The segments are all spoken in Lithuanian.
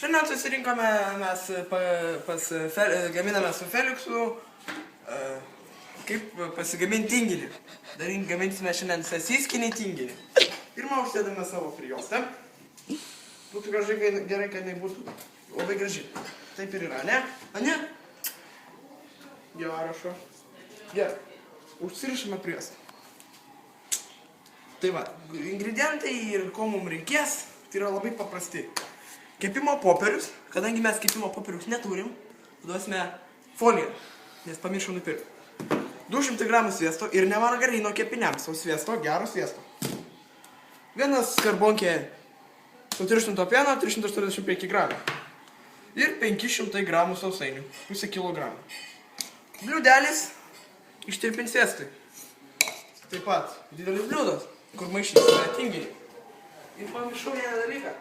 Šiandien susirinkome mes gaminame su Feliksu, kaip pasigaminti tinginį. Gaminsime šiandien sasiskinį tinginį. Pirmą užsėdame savo prijuostę. Būtų gerai, kad jinai būtų labai graži. Taip ir yra, ne? Ane? Gerašo. Gerai. Užsirišame prijuostę. Tai va, ingredientai ir ko mums reikės, tai yra labai paprasti. Kepimo popierius, kadangi mes kepimo popierius neturim, duosime foliją, nes pamiršau nupirkti. 200 gramų sviesto ir ne margarino kepiniams, o sviesto, gero sviesto. Vienas skarbonkė sutirštinto pieno, 345 gramų. Ir 500 gramų sausainių, pusę kilogramų. Bliūdelis ištirpint sviestui. Taip pat didelis bliūdas, kur maišysime tinginį. Ir pamiršau vieną dalyką.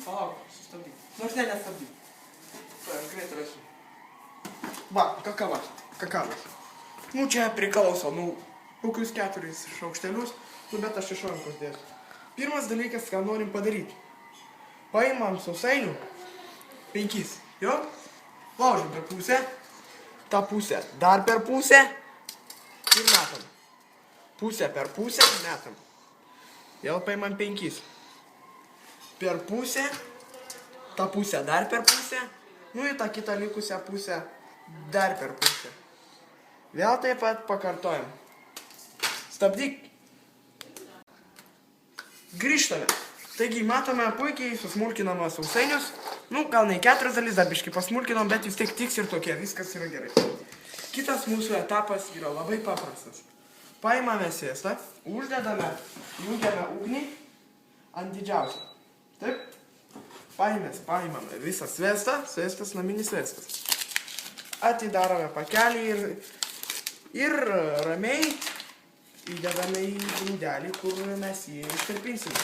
Palauk, sustabdyk. Nors nestabdyk. Aš greitai rasiu. Va, kakavas. Nu, čia priklauso, kokius 4 šaukštelius, bet aš iš rankos dėsiu. Pirmas dalykas, ką norim padaryti. Paimam sausainių, 5, jo? Laužim per pusę, tą pusę dar per pusę ir metam. Pusę per pusę metam. Vėl paimam 5. Per pusę, tą pusę dar per pusę, nu į tą kitą likusią pusę dar per pusę. Vėl taip pat pakartojam. Stabdyk. Grįžtame. Taigi matome puikiai susmulkinama sausainius. Nu, gal ne 4 dalis, dar biškai pasmulkinom, bet vis tiek tiks ir tokie, viskas yra gerai. Kitas mūsų etapas yra labai paprastas. Paimame sviestą, uždedame, jungiame ugnį ant didžiausio. Taip? Paimame visą sviestą, sviestas naminis sviestas. Atidarome pakelį ir ramiai įdedame į bliūdelį, kur mes jį ištirpinsime.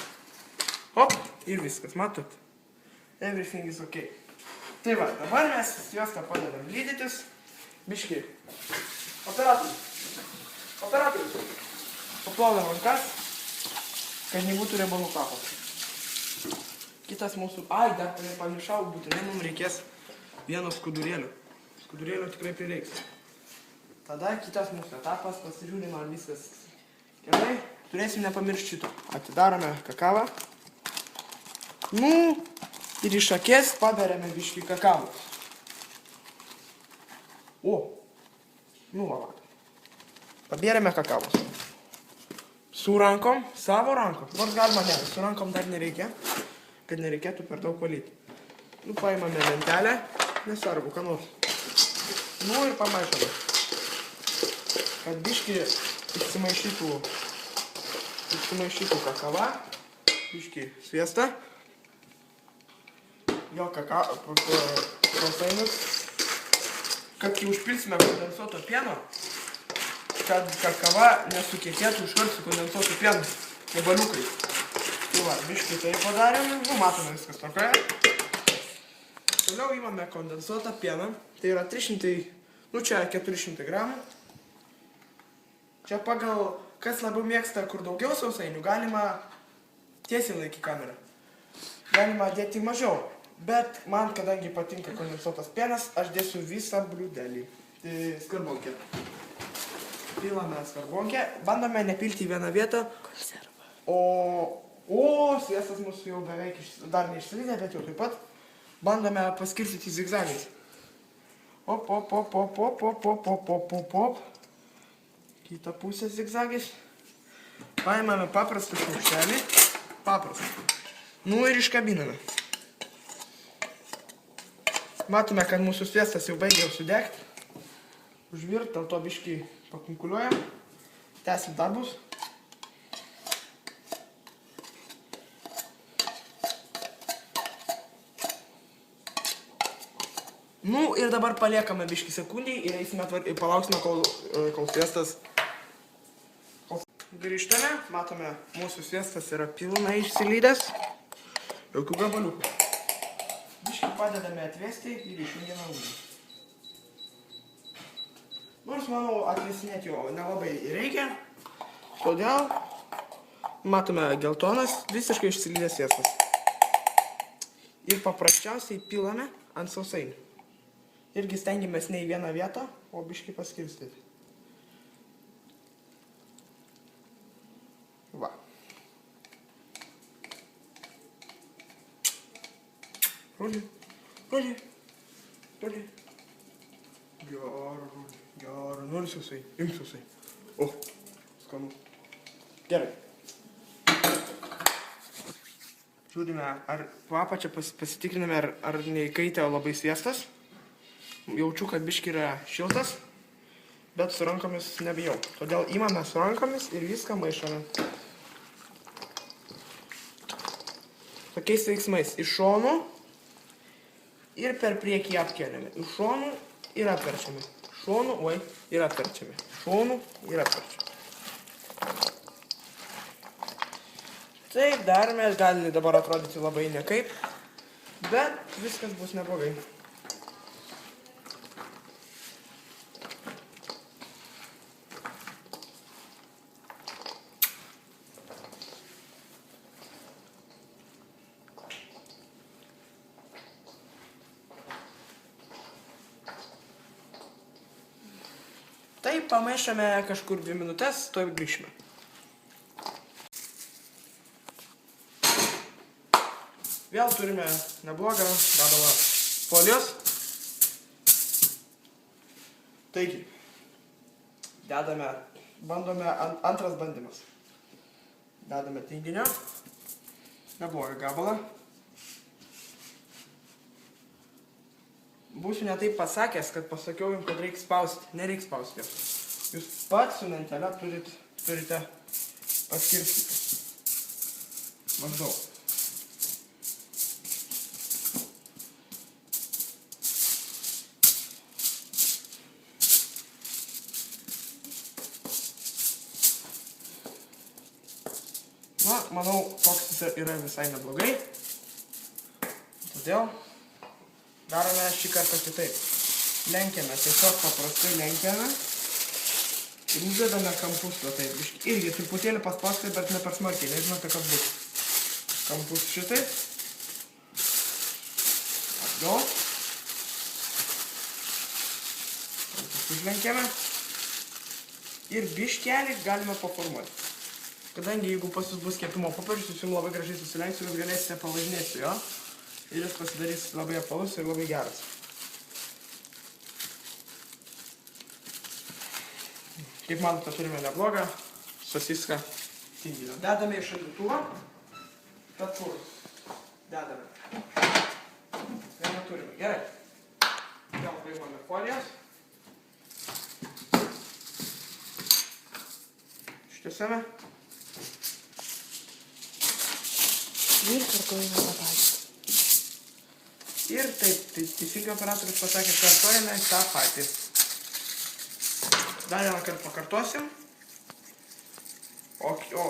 Hop, ir viskas, matot? Everything is okay. Tai va, dabar mes sviestą padedam lydytis. Biškiai. Operatorius. Paplaunam rankas, kad nebūtų riebalų kapo. Kitas mūsų... dar pamiršau, būtinai mums reikės vieno skudurėlio. Skudurėlio tikrai prireiks. Tada kitas mūsų etapas, pasižiūrim, ar viskas gerai. Turėsim nepamiršti šito. Atidarome kakavą. Nu, ir iš akės padarėme biškį kakavą. O, nu va. Pabėrėme kakavos. Su rankom, savo rankom. Nors galima ne, su rankom dar nereikia, kad nereikėtų per daug valyti. Nu, paimame lentelę, nesvarbu, ką nors. Nu ir pamaišome. Kad biškį išsimaišytų kakava, biškį sviestą, jo sausainius, kad kai užpilsime kondensuoto pieno, kad kakava nesukietėtų iškart su kondensuotu pienu, nebaliukai. Tai va, biškį tai padarėm, nu matome viskas tokia. Toliau įmame kondensuotą pieną, tai yra 300, nu čia 400 gramų. Čia pagal, kas labiau mėgsta, kur daugiau sausainių, galima tiesiai laikyti kamerą. Galima dėti mažiau, bet man, kadangi patinka kondensuotas pienas, aš dėsiu visą bliūdelį. Tai skarbonkę. Pilame skarbonkę, bandome nepilti į vieną vietą. O, sviestas mūsų jau beveik dar neišsilydė, bet jau taip pat bandome paskirstyti zigzagais. Op. Kita pusė zigzagais. Paimame paprastą šaukštelį. Paprastą. Nu ir iškabiname. Matome, kad mūsų sviestas jau baigė sudegti. Užvirt, dėl to biškį pakunkuliuojam. Tęsim darbus. Nu ir dabar paliekame biškį sekundį ir eisime ir palauksime, kol sviestas. Grįžtame, matome, mūsų sviestas yra pilnai išsilydęs. Jokių gabaliukų. Biškį padedame atvėsti ir išjungiame ugnį. Nors, manau, atvėsinėti jo nelabai reikia, todėl Matome geltonas, visiškai išsilydęs sviestas. Ir paprasčiausiai pilame ant sausainių. Irgi stengiamės ne į vieną vietą, o biškį paskirstyti. Va. Ruli. Gerą, nori sausainį, imk sausainį. O, skanu. Gerai. Žiūrime, ar kvapą čia pasitikriname, ar neįkaitė labai sviestas. Jaučiu, kad biški yra šiltas, bet su rankomis nebijau. Todėl imame su rankomis ir viską maišome. Tokiais veiksmais iš šonų ir per priekį apkeliame. Iš šonų ir atverčiame. Šonų, ir atverčiame. Šonų ir atverčiame. Taip darome, gali dabar atrodyti labai nekaip, bet viskas bus neblogai. Taip, pamaišome kažkur 2 minutės, tuoj grįžime. Vėl turime neblogą gabalą folijos. Taigi, bandome antras bandymas. Dedame tinginio, neblogą gabalą. Būsiu ne taip pasakęs, kad pasakiau jums, kad reikia spausti. Nereikia spausti. Jūs pats su lentelė turite paskirstyti. Maždaug. Na, manau, toks jis yra visai neblogai. Todėl darome šį kartą kitaip. Lenkiame, tiesiog paprastai lenkiame ir uždedame kampus taip. Irgi truputėlį paspausti, bet ne per smarkiai, nežinote, kas bus. Kampus šitaip. Atgal. Kampus užlenkiame. Ir biškelį galime paformuoti. Kadangi jeigu pas jūs bus kepimo popierius, jūs jums labai gražiai susilenksiu, jūs galėsite pavažinėti su jo. Ir jis pasidarys labai apvalus ir labai geras. Kaip matote, turime neblogą sosiską tinginio. Dedame į šaldytuvą. Bet kur? Dedame. Tai neturime. Gerai. Vėl paimame folijas. Ištiesiame. Ir kartuojame tą patį. Ir taip, teisingai operatorius pasakė, kartuojame tą patį. Dar vieną kartą pakartosim.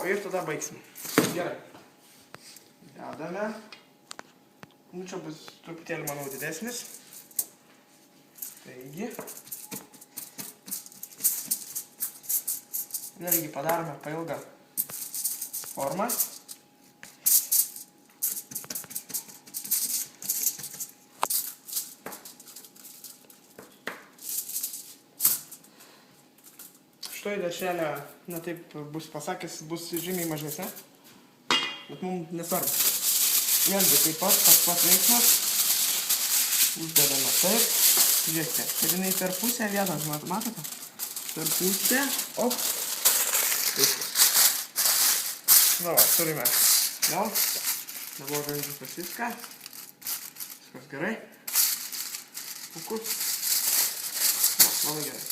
Ir tada baigsim. Gerai. Dedame. Nu, čia bus truputėlį, manau, didesnis. Taigi. Vėlgi padarome pailgą formą. Šitoj dešrelė, na taip bus pasakęs, bus žymiai mažesnė, bet mums nesvarbu. Vėlgi taip pat, tas pats veiksmas, uždedame taip, žiūrėkite, kad jinai per pusę vienas, matote? Per pusę, op, viskas. Na va, turime vėl, neblogai viską, viskas gerai, pukus, labai gerai.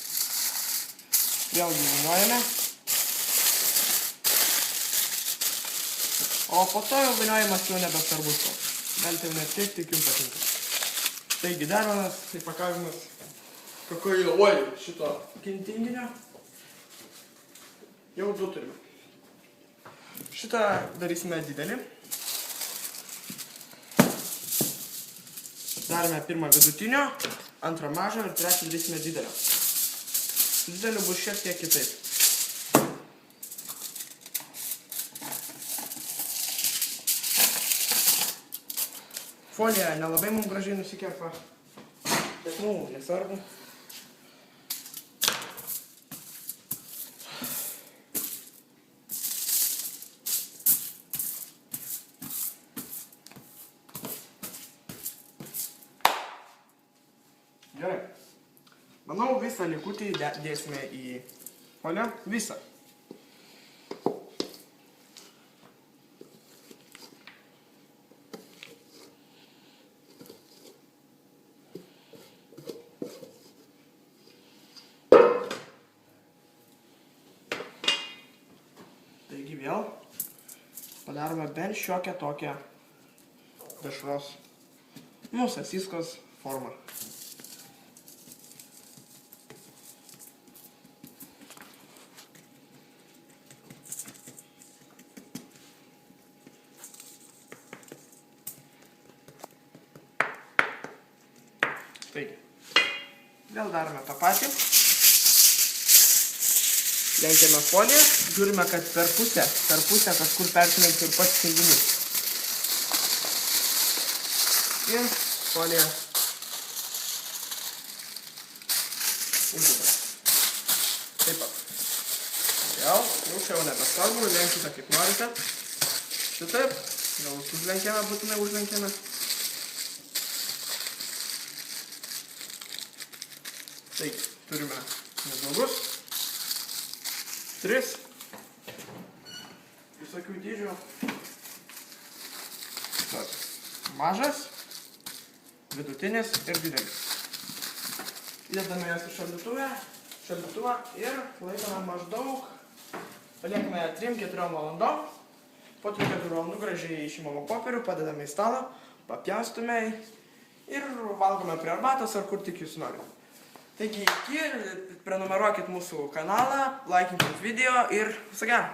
Vėlgi vyniojame. O po to jau vyniojimas jau nebesvarbus. Galite jau net tiek, tik jums patinka. Taigi dar vienas įpakavimas kokio šito tinginio. Jau 2 turime. Šitą darysime didelį. Darome pirmą vidutinio, antrą mažą ir trečią darysime didelio. Dideliu bus šiek tiek kitaip. Folija nelabai mums gražiai nusikerpa, bet nesvarbu. Gerai. Manau, visą likutį dėsime į foliją. Visą. Taigi vėl padarome bent šiokią tokią dešros, sasiskos formą. Taigi, vėl darome tą patį. Lenkiame foliją, žiūrime, kad per pusę kažkur persmeigti ir pats smegenys. Ir foliją uždedame. Taip pat. Vėl, čia jau nebesvarbu, lenkite kaip norite. Šitaip, gal užlenkėme, būtinai užlenkėme. Taigi, turime neblogus 3 visokių dydžių. Mažas, vidutinis ir didelis. Įdedame jas į šaldytuvą ir laikome maždaug, paliekame 3-4 valandom. Po 3-4 valandų gražiai išimame popierių, padedame į stalą, papjaustume ir valgome prie arbatos ar kur tik jūs norite. Taigi, prenumeruokit mūsų kanalą, laikinkit video ir viso gero.